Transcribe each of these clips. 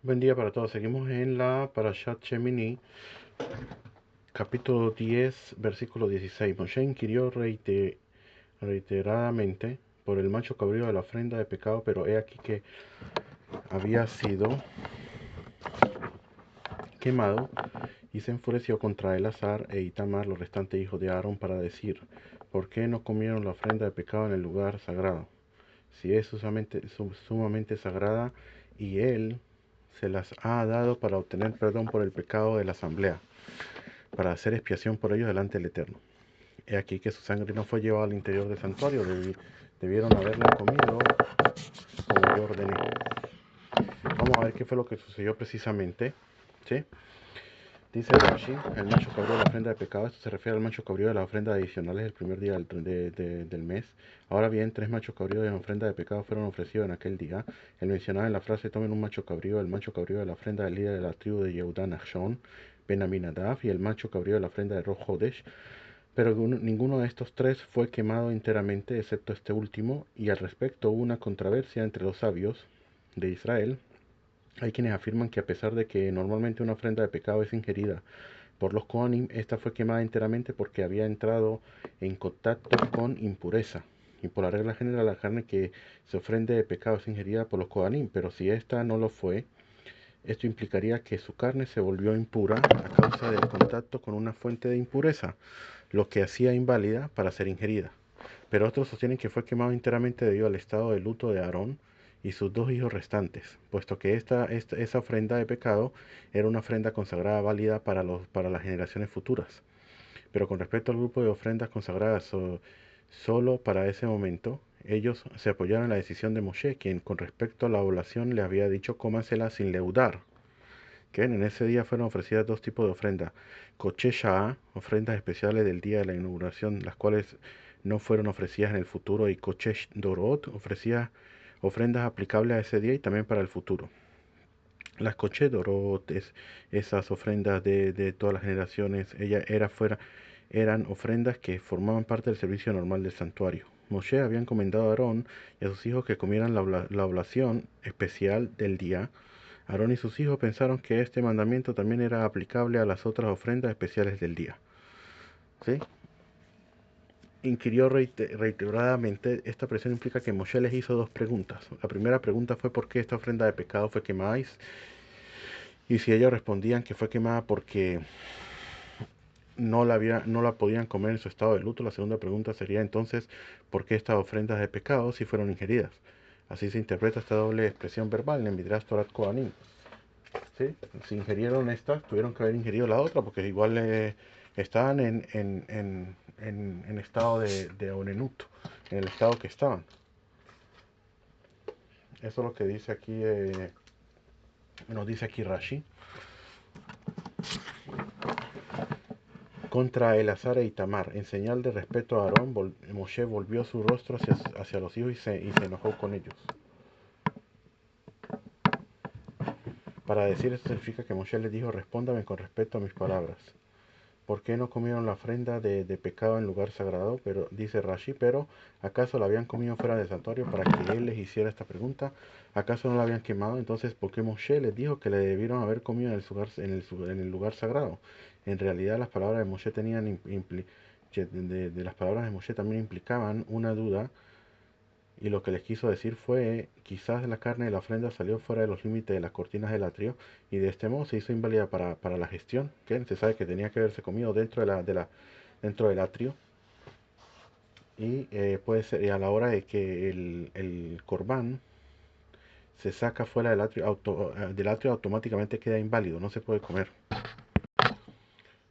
Buen día para todos. Seguimos en la Parashat Shemini, capítulo 10, versículo 16. Moshe inquirió reiteradamente por el macho cabrío de la ofrenda de pecado, pero he aquí que había sido quemado, y se enfureció contra Eleazar e Itamar, los restantes hijos de Aarón, para decir: ¿por qué no comieron la ofrenda de pecado en el lugar sagrado? Si es sumamente sagrada, y él se las ha dado para obtener perdón por el pecado de la asamblea, para hacer expiación por ellos delante del Eterno. He aquí que su sangre no fue llevada al interior del santuario, debieron haberla comido como yo ordené. Vamos a ver qué fue lo que sucedió precisamente. ¿Sí? Dice Rashi, el macho cabrío de la ofrenda de pecado. Esto se refiere al macho cabrío de las ofrendas adicionales del primer día del mes. Ahora bien, 3 machos cabríos de la ofrenda de pecado fueron ofrecidos en aquel día. El mencionado en la frase: tomen un macho cabrío, el macho cabrío de la ofrenda del líder de la tribu de Yehudá Nachshon, Ben Aminadab, y el macho cabrío de la ofrenda de Rosh Hodesh. Pero ninguno de estos tres fue quemado enteramente, excepto este último, y al respecto hubo una controversia entre los sabios de Israel. Hay quienes afirman que, a pesar de que normalmente una ofrenda de pecado es ingerida por los Kohanim, esta fue quemada enteramente porque había entrado en contacto con impureza. Y por la regla general, la carne que se ofrende de pecado es ingerida por los Kohanim, pero si esta no lo fue, esto implicaría que su carne se volvió impura a causa del contacto con una fuente de impureza, lo que hacía inválida para ser ingerida. Pero otros sostienen que fue quemado enteramente debido al estado de luto de Aarón y sus 2 hijos restantes, puesto que esa ofrenda de pecado era una ofrenda consagrada válida para las generaciones futuras. Pero con respecto al grupo de ofrendas consagradas solo para ese momento, ellos se apoyaron en la decisión de Moshe, quien con respecto a la oblación le había dicho: cómansela sin leudar. Que en ese día fueron ofrecidas 2 tipos de ofrenda: Koche Shah, ofrendas especiales del día de la inauguración, las cuales no fueron ofrecidas en el futuro, y Koche Dorot, ofrecía ofrendas aplicables a ese día y también para el futuro. Las Koche Dorot, esas ofrendas de todas las generaciones, eran ofrendas que formaban parte del servicio normal del santuario. Moshe había encomendado a Aarón y a sus hijos que comieran la oblación especial del día. Aarón y sus hijos pensaron que este mandamiento también era aplicable a las otras ofrendas especiales del día. ¿Sí? Inquirió reiteradamente. Esta presión implica que Moshe les hizo 2 preguntas. La primera pregunta fue: ¿por qué esta ofrenda de pecado fue quemada? Y si ellos respondían que fue quemada porque no la podían comer en su estado de luto, la segunda pregunta sería entonces: ¿por qué estas ofrendas de pecado sí fueron ingeridas? Así se interpreta esta doble expresión verbal en el Midrash Torat Kohanim. ¿Sí? Si ingerieron estas, tuvieron que haber ingerido la otra, porque igual estaban en estado de Onenut, en el estado que estaban. Eso es lo que dice aquí, nos dice aquí Rashi. Contra Eleazar e Itamar, en señal de respeto a Aarón, Moshe volvió su rostro hacia los hijos y se enojó con ellos. Para decir esto significa que Moshe les dijo: respóndame con respeto a mis palabras. ¿Por qué no comieron la ofrenda de pecado en lugar sagrado? Pero dice Rashi: pero ¿acaso la habían comido fuera del santuario para que él les hiciera esta pregunta? ¿Acaso no la habían quemado? Entonces, ¿por qué Moshe les dijo que le debieron haber comido en el lugar sagrado? En realidad, las palabras de Moshe de las palabras de Moshe también implicaban una duda, y lo que les quiso decir fue: quizás la carne de la ofrenda salió fuera de los límites de las cortinas del atrio, y de este modo se hizo inválida para la gestión, que se sabe que tenía que haberse comido dentro del atrio. Y puede ser, y a la hora de que el corbán se saca fuera del atrio, automáticamente queda inválido, no se puede comer,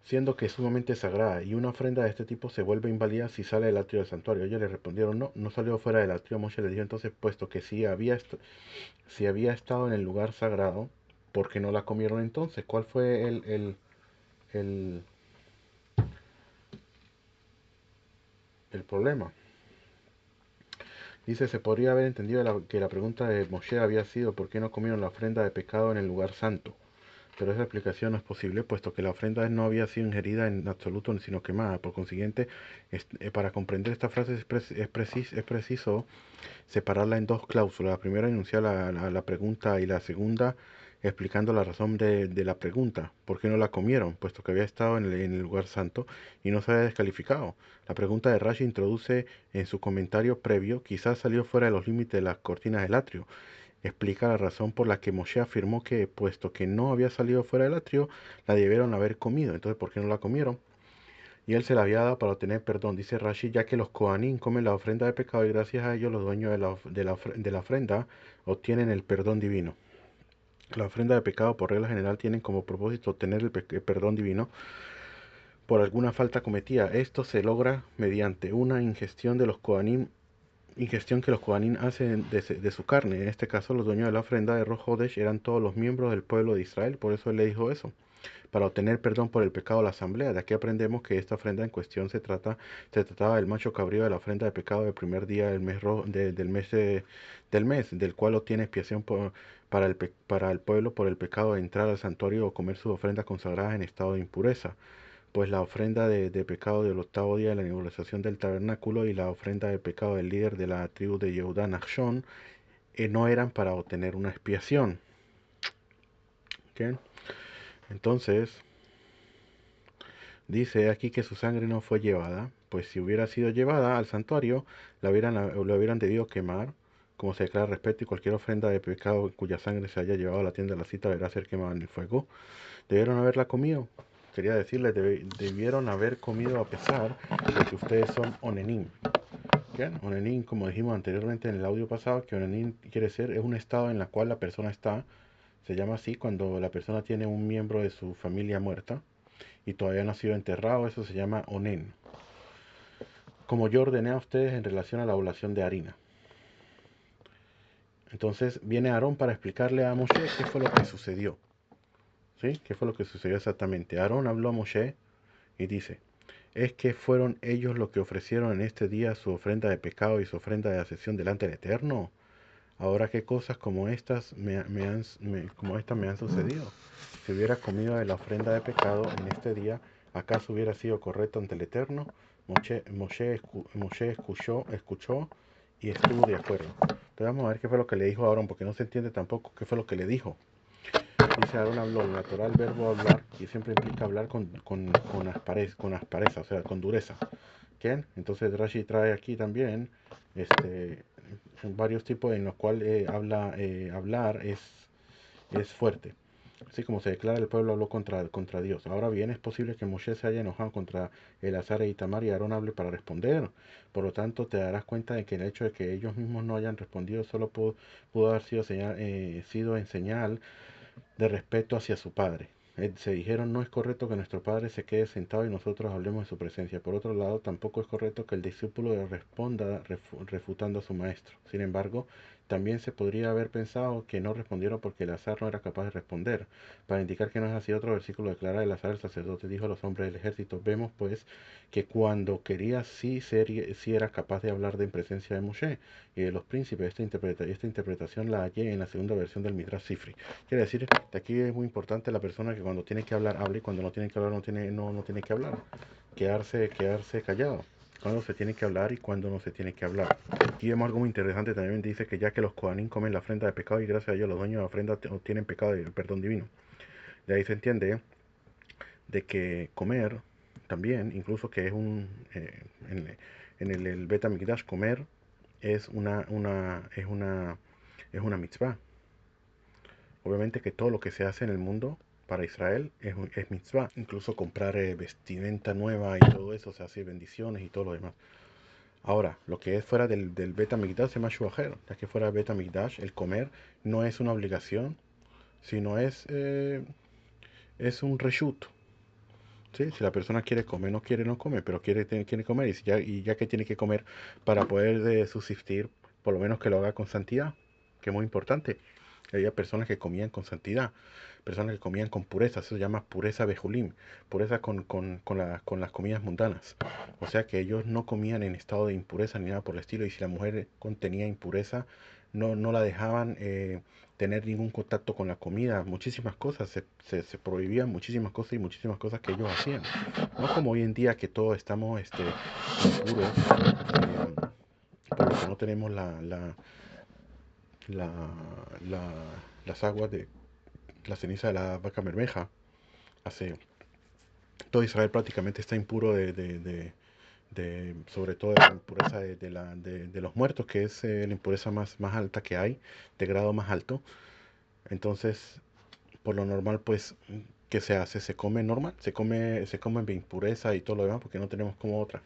siendo que es sumamente sagrada, y una ofrenda de este tipo se vuelve inválida si sale del atrio del santuario. Ellos le respondieron: no, no salió fuera del atrio. Moshe le dijo entonces: puesto que si había estado en el lugar sagrado, ¿por qué no la comieron entonces? ¿Cuál fue el, el problema? Dice: se podría haber entendido que la pregunta de Moshe había sido: ¿por qué no comieron la ofrenda de pecado en el lugar santo? Pero esa explicación no es posible, puesto que la ofrenda no había sido ingerida en absoluto, sino quemada. Por consiguiente, para comprender esta frase es preciso separarla en 2 cláusulas. La primera enuncia la pregunta, y la segunda explicando la razón de la pregunta, ¿por qué no la comieron? Puesto que había estado en el lugar santo y no se había descalificado. La pregunta de Rashi introduce en su comentario previo, quizás salió fuera de los límites de las cortinas del atrio. Explica la razón por la que Moshe afirmó que, puesto que no había salido fuera del atrio, la debieron haber comido. Entonces, ¿por qué no la comieron? Y él se la había dado para obtener perdón, dice Rashi, ya que los Kohanim comen la ofrenda de pecado y gracias a ellos los dueños de la ofrenda obtienen el perdón divino. La ofrenda de pecado por regla general tienen como propósito obtener el perdón divino por alguna falta cometida. Esto se logra mediante una ingestión de los Kohanim, ingestión que los Kohanim hacen de su carne. En este caso, los dueños de la ofrenda de Rosh Hodesh eran todos los miembros del pueblo de Israel, por eso él le dijo eso, para obtener perdón por el pecado de la asamblea. De aquí aprendemos que esta ofrenda en cuestión se trataba del macho cabrío de la ofrenda de pecado del primer día del mes, del cual obtiene expiación para el pueblo por el pecado de entrar al santuario o comer sus ofrendas consagradas en estado de impureza. Pues la ofrenda de pecado del octavo día de la inauguración del tabernáculo y la ofrenda de pecado del líder de la tribu de Yehudá, Nachshon, no eran para obtener una expiación. ¿Okay? Entonces, dice aquí que su sangre no fue llevada, pues si hubiera sido llevada al santuario, lo hubieran debido quemar, como se declara respeto, y cualquier ofrenda de pecado cuya sangre se haya llevado a la tienda de la cita deberá ser quemada en el fuego. Debieron haberla comido. Quería decirles, debieron haber comido a pesar de que ustedes son onenim. ¿Qué? Onenim, como dijimos anteriormente en el audio pasado, que onenim quiere ser, es un estado en el cual la persona está, se llama así cuando la persona tiene un miembro de su familia muerta y todavía no ha sido enterrado, eso se llama onen. Como yo ordené a ustedes en relación a la oblación de harina. Entonces viene Aarón para explicarle a Moshe qué fue lo que sucedió. ¿Sí? ¿Qué fue lo que sucedió exactamente? Aarón habló a Moshe y dice, es que fueron ellos los que ofrecieron en este día su ofrenda de pecado y su ofrenda de ascensión delante del Eterno. Ahora qué cosas como estas me han sucedido. Si hubiera comido de la ofrenda de pecado en este día, ¿acaso hubiera sido correcto ante el Eterno? Moshe escuchó y estuvo de acuerdo. Pero vamos a ver qué fue lo que le dijo a Aarón, porque no se entiende tampoco qué fue lo que le dijo. Dice Aarón habló, el natural verbo hablar, que siempre implica hablar con aspereza, o sea, con dureza. ¿Quién? Entonces Rashi trae aquí también varios tipos en los cuales hablar es fuerte. Así como se declara, el pueblo habló contra Dios. Ahora bien, es posible que Moshe se haya enojado contra Elazar e Itamar y Aarón hable para responder. Por lo tanto, te darás cuenta de que el hecho de que ellos mismos no hayan respondido solo pudo haber sido en señal de respeto hacia su padre. Se dijeron, no es correcto que nuestro padre se quede sentado y nosotros hablemos en su presencia. Por otro lado, tampoco es correcto que el discípulo responda refutando a su maestro. Sin embargo, también se podría haber pensado que no respondieron porque Elazar no era capaz de responder. Para indicar que no es así, otro versículo declara, Elazar el sacerdote dijo a los hombres del ejército, vemos pues que cuando quería sí era capaz de hablar en presencia de Moshe y de los príncipes. Esta interpretación la hallé en la segunda versión del Midrash Sifri. Quiere decir, de aquí es muy importante la persona que cuando tiene que hablar, hable, y cuando no tiene que hablar, no tiene que hablar. Quedarse callado. Cuando se tiene que hablar y cuando no se tiene que hablar. Aquí vemos algo muy interesante, también dice que ya que los Kohanim comen la ofrenda de pecado y gracias a ellos los dueños de la ofrenda obtienen pecado y el perdón divino. De ahí se entiende de que comer también, incluso que es en el Bet HaMikdash, comer es una mitzvah. Obviamente que todo lo que se hace en el mundo para Israel es mitzvah. Incluso comprar vestimenta nueva y todo eso, se hace bendiciones y todo lo demás. Ahora, lo que es fuera del Bet HaMikdash se llama shuacher. Ya que fuera del Bet HaMikdash, el comer no es una obligación, sino es un reshut. ¿Sí? Si la persona quiere comer, no quiere, no come, pero quiere comer. Y ya que tiene que comer para poder subsistir, por lo menos que lo haga con santidad, que es muy importante. Había personas que comían con santidad, personas que comían con pureza, eso se llama pureza bejulim, pureza con las comidas mundanas. O sea que ellos no comían en estado de impureza ni nada por el estilo, y si la mujer contenía impureza, no la dejaban tener ningún contacto con la comida, muchísimas cosas, se prohibían muchísimas cosas y muchísimas cosas que ellos hacían. No como hoy en día que todos estamos impuros, por lo que no tenemos la, las aguas la ceniza de la vaca bermeja. Hace, todo Israel prácticamente está impuro sobre todo de la impureza de los muertos, que es la impureza más alta que hay, de grado más alto. Entonces, por lo normal, pues, ¿qué se hace? Se come normal, se come impureza y todo lo demás, porque no tenemos como otra.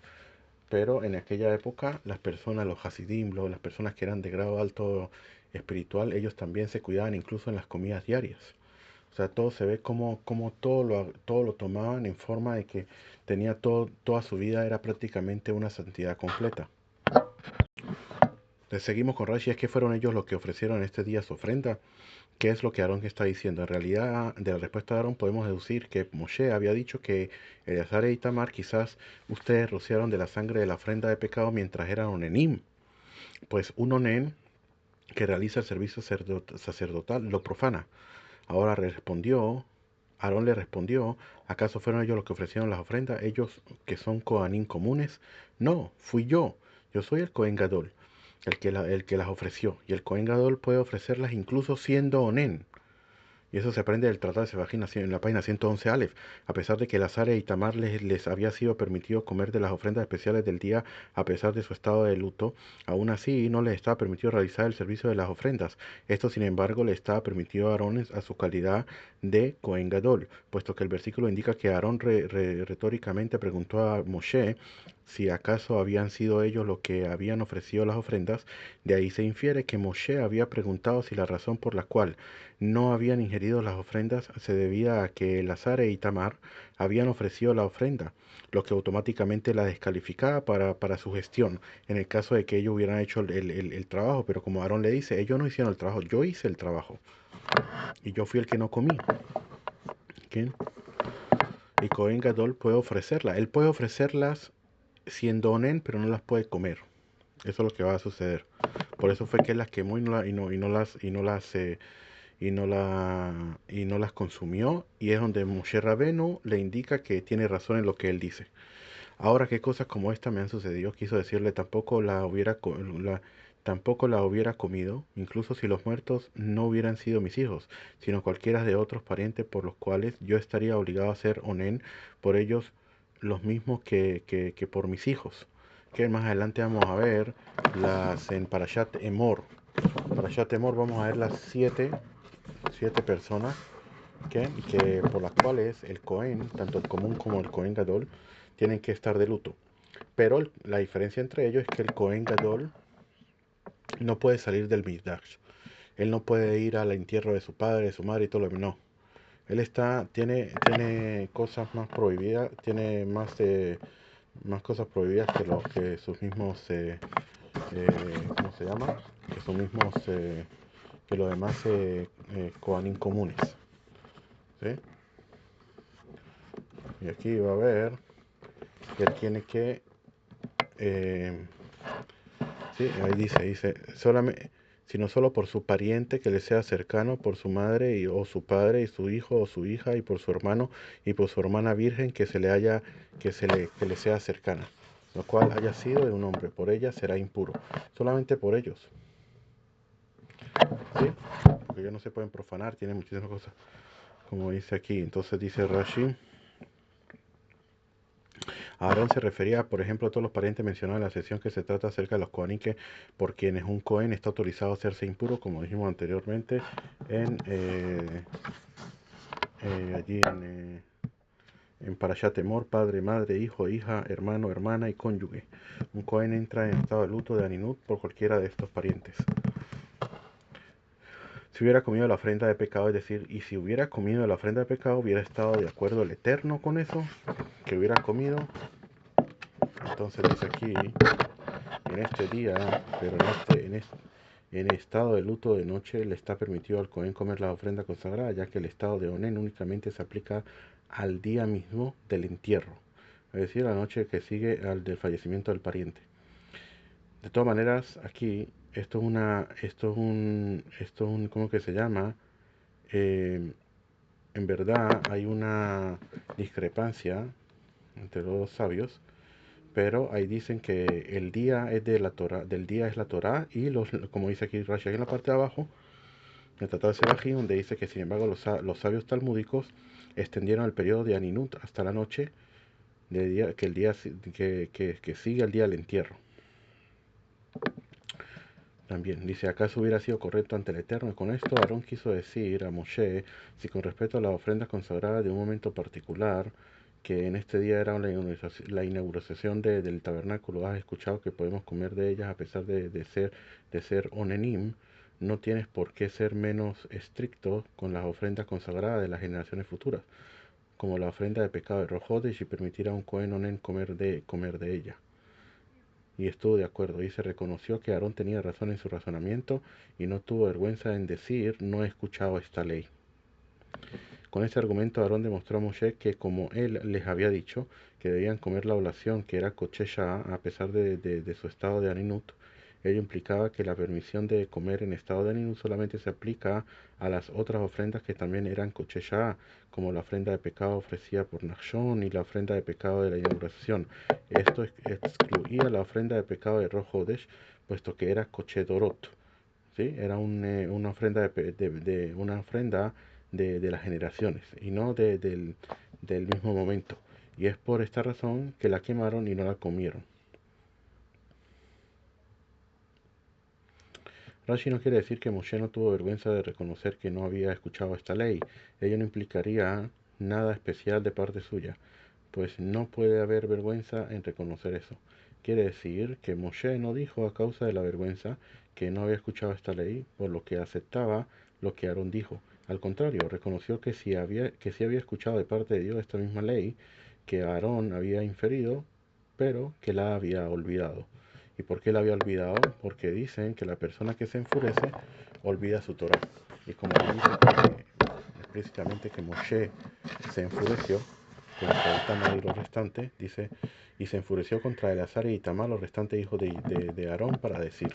Pero en aquella época, las personas, los hasidim, las personas que eran de grado alto espiritual, ellos también se cuidaban incluso en las comidas diarias. O sea, todo se ve como todo lo tomaban en forma de que tenía toda su vida era prácticamente una santidad completa. Le seguimos con Rashi, es que fueron ellos los que ofrecieron este día su ofrenda. ¿Qué es lo que Aarón está diciendo? En realidad, de la respuesta de Aarón podemos deducir que Moshe había dicho que Eleazar e Itamar quizás ustedes rociaron de la sangre de la ofrenda de pecado mientras eran onenim. Pues un onen que realiza el servicio sacerdotal lo profana. Ahora Aarón le respondió, ¿acaso fueron ellos los que ofrecieron las ofrendas? ¿Ellos que son Coanín comunes? No, fui yo. Yo soy el Cohen Gadol, el que las ofreció. Y el Cohen Gadol puede ofrecerlas incluso siendo Onen. Y eso se aprende del Tratado de Sebajin en la página 111 Aleph. A pesar de que Elazar y Tamar les había sido permitido comer de las ofrendas especiales del día, a pesar de su estado de luto, aún así no les estaba permitido realizar el servicio de las ofrendas. Esto, sin embargo, le estaba permitido a Aarón a su calidad de Cohen Gadol, puesto que el versículo indica que Aarón retóricamente preguntó a Moshe si acaso habían sido ellos los que habían ofrecido las ofrendas. De ahí se infiere que Moshe había preguntado si la razón por la cual no habían ingerido las ofrendas se debía a que Elazar e Itamar habían ofrecido la ofrenda, lo que automáticamente la descalificaba para su gestión, en el caso de que ellos hubieran hecho el trabajo, pero como Aarón le dice, ellos no hicieron el trabajo, yo hice el trabajo, y yo fui el que no comí. ¿Okay? Y Cohen Gadol puede ofrecerla, él puede ofrecerlas siendo onen, pero no las puede comer. Eso es lo que va a suceder. Por eso fue que él las quemó y no las consumió, y es donde Moshe Rabenu le indica que tiene razón en lo que él dice. Ahora que cosas como esta me han sucedido, quiso decirle tampoco la hubiera comido, incluso si los muertos no hubieran sido mis hijos, sino cualquiera de otros parientes por los cuales yo estaría obligado a ser onen por ellos los mismos que por mis hijos. Que más adelante vamos a ver las en Parashat Emor. Parashat Emor vamos a ver las siete personas que por las cuales el Cohen, tanto el común como el Cohen Gadol, tienen que estar de luto. Pero la diferencia entre ellos es que el Cohen Gadol no puede salir del Mikdash. Él no puede ir al entierro de su padre, de su madre y todo lo demás. No. Él tiene cosas más prohibidas, tiene más cosas prohibidas que sus mismos, ¿cómo se llama? Que sus mismos, que los demás Kohanim comunes. ¿Sí? Y aquí va a ver que él tiene que, eh, sí, ahí dice, solamente, sino solo por su pariente que le sea cercano, por su madre o su padre y su hijo o su hija y por su hermano y por su hermana virgen que le sea cercana, lo cual haya sido de un hombre, por ella será impuro, solamente por ellos, ¿sí? Porque ellos no se pueden profanar, tienen muchísimas cosas, como dice aquí. Entonces dice Rashi. Aarón se refería, por ejemplo, a todos los parientes mencionados en la sección que se trata acerca de los Kohanim, que por quienes un Cohen está autorizado a hacerse impuro, como dijimos anteriormente, allí en Parashat Emor, padre, madre, hijo, hija, hermano, hermana y cónyuge. Un Cohen entra en estado de luto de Aninut por cualquiera de estos parientes. Si hubiera comido la ofrenda de pecado, es decir, y si hubiera comido la ofrenda de pecado, hubiera estado de acuerdo el Eterno con eso, que hubiera comido. Entonces dice aquí, en este día, pero en estado de luto de noche, le está permitido al Cohen comer la ofrenda consagrada, ya que el estado de Onen únicamente se aplica al día mismo del entierro, es decir, la noche que sigue al del fallecimiento del pariente. De todas maneras, aquí, ¿cómo que se llama? Eh, en verdad hay una discrepancia entre los dos sabios, pero ahí dicen que el día es de la Torah, del día es la Torah, y como dice aquí Rashi en la parte de abajo, el Tratado de Sebajim, donde dice que sin embargo los sabios talmúdicos extendieron el periodo de Aninut hasta la noche que, el día, que sigue el día del entierro. También dice, ¿acaso hubiera sido correcto ante el Eterno? Y con esto Aarón quiso decir a Moshe, si con respecto a las ofrendas consagradas de un momento particular, que en este día era la inauguración del tabernáculo, has escuchado que podemos comer de ellas a pesar de ser onenim, no tienes por qué ser menos estricto con las ofrendas consagradas de las generaciones futuras, como la ofrenda de pecado de Rojodesh y permitir a un Cohen Onen comer de ella. Y estuvo de acuerdo, y se reconoció que Aarón tenía razón en su razonamiento y no tuvo vergüenza en decir, no he escuchado esta ley. Con este argumento Aarón demostró a Moshe que como él les había dicho, que debían comer la oblación que era Kochesha a pesar de su estado de Aninut, ello implicaba que la permisión de comer en estado de Aninut solamente se aplica a las otras ofrendas que también eran Kochesha, como la ofrenda de pecado ofrecida por Nachshon y la ofrenda de pecado de la inauguración. Esto excluía la ofrenda de pecado de Rosh Hodesh, puesto que era Kochedorot. ¿Sí? Era una ofrenda una ofrenda de las generaciones y no del mismo momento. Y es por esta razón que la quemaron y no la comieron. Rashi no quiere decir que Moshe no tuvo vergüenza de reconocer que no había escuchado esta ley. Ello no implicaría nada especial de parte suya, pues no puede haber vergüenza en reconocer eso. Quiere decir que Moshe no dijo a causa de la vergüenza que no había escuchado esta ley, por lo que aceptaba lo que Aarón dijo. Al contrario, reconoció que sí había escuchado de parte de Dios esta misma ley que Aarón había inferido, pero que la había olvidado. ¿Y por qué la había olvidado? Porque dicen que la persona que se enfurece olvida su Torah. Y como dice explícitamente que Moshe se enfureció contra Itamar y los restantes, dice, y se enfureció contra Eleazar y Itamar, los restantes hijos de Aarón, para decir,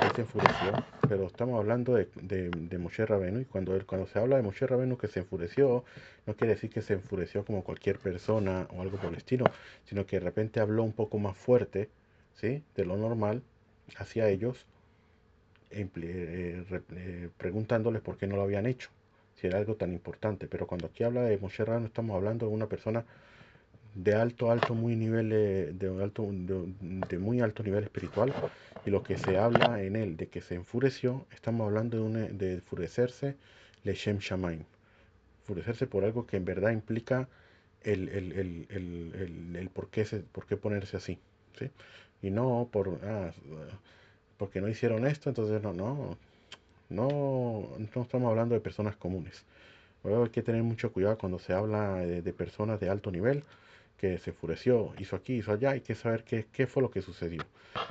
él se enfureció, pero estamos hablando de Moshe Rabenu, y cuando se habla de Moshe Rabenu que se enfureció, no quiere decir que se enfureció como cualquier persona o algo por el estilo, sino que de repente habló un poco más fuerte, ¿sí? De lo normal hacia ellos, preguntándoles por qué no lo habían hecho, si era algo tan importante. Pero cuando aquí habla de Moshe Rabenu, estamos hablando de una persona de alto, muy nivel, muy alto nivel espiritual, y lo que se habla en él de que se enfureció, estamos hablando de enfurecerse Leshem Shamaim, enfurecerse por algo que en verdad implica el por qué ponerse así, ¿sí? Y no porque no hicieron esto, entonces no estamos hablando de personas comunes. Luego hay que tener mucho cuidado cuando se habla de personas de alto nivel, que se enfureció, hizo aquí, hizo allá, hay que saber qué fue lo que sucedió.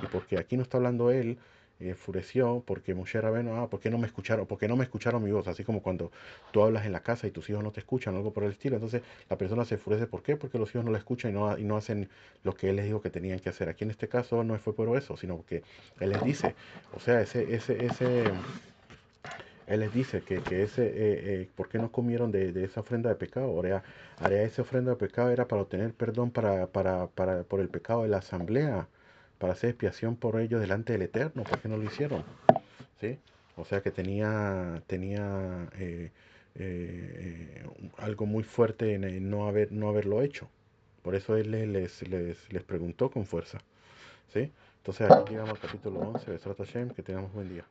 Y porque aquí no está hablando él, enfureció porque Moshe Rabbeinu, ¿por qué no me escucharon? ¿Por qué no me escucharon mi voz? Así como cuando tú hablas en la casa y tus hijos no te escuchan, algo por el estilo. Entonces la persona se enfurece, ¿por qué? Porque los hijos no la escuchan y no hacen lo que él les dijo que tenían que hacer. Aquí en este caso no fue por eso, sino porque él les dice, o sea, él les dice ¿por qué no comieron de esa ofrenda de pecado? Ahora esa ofrenda de pecado era para obtener perdón por el pecado de la asamblea, para hacer expiación por ellos delante del Eterno. ¿Por qué no lo hicieron? ¿Sí? O sea que tenía algo muy fuerte en no haberlo hecho. Por eso él les preguntó con fuerza. ¿Sí? Entonces aquí llegamos al capítulo 11 de Srat Hashem. Que tengamos buen día.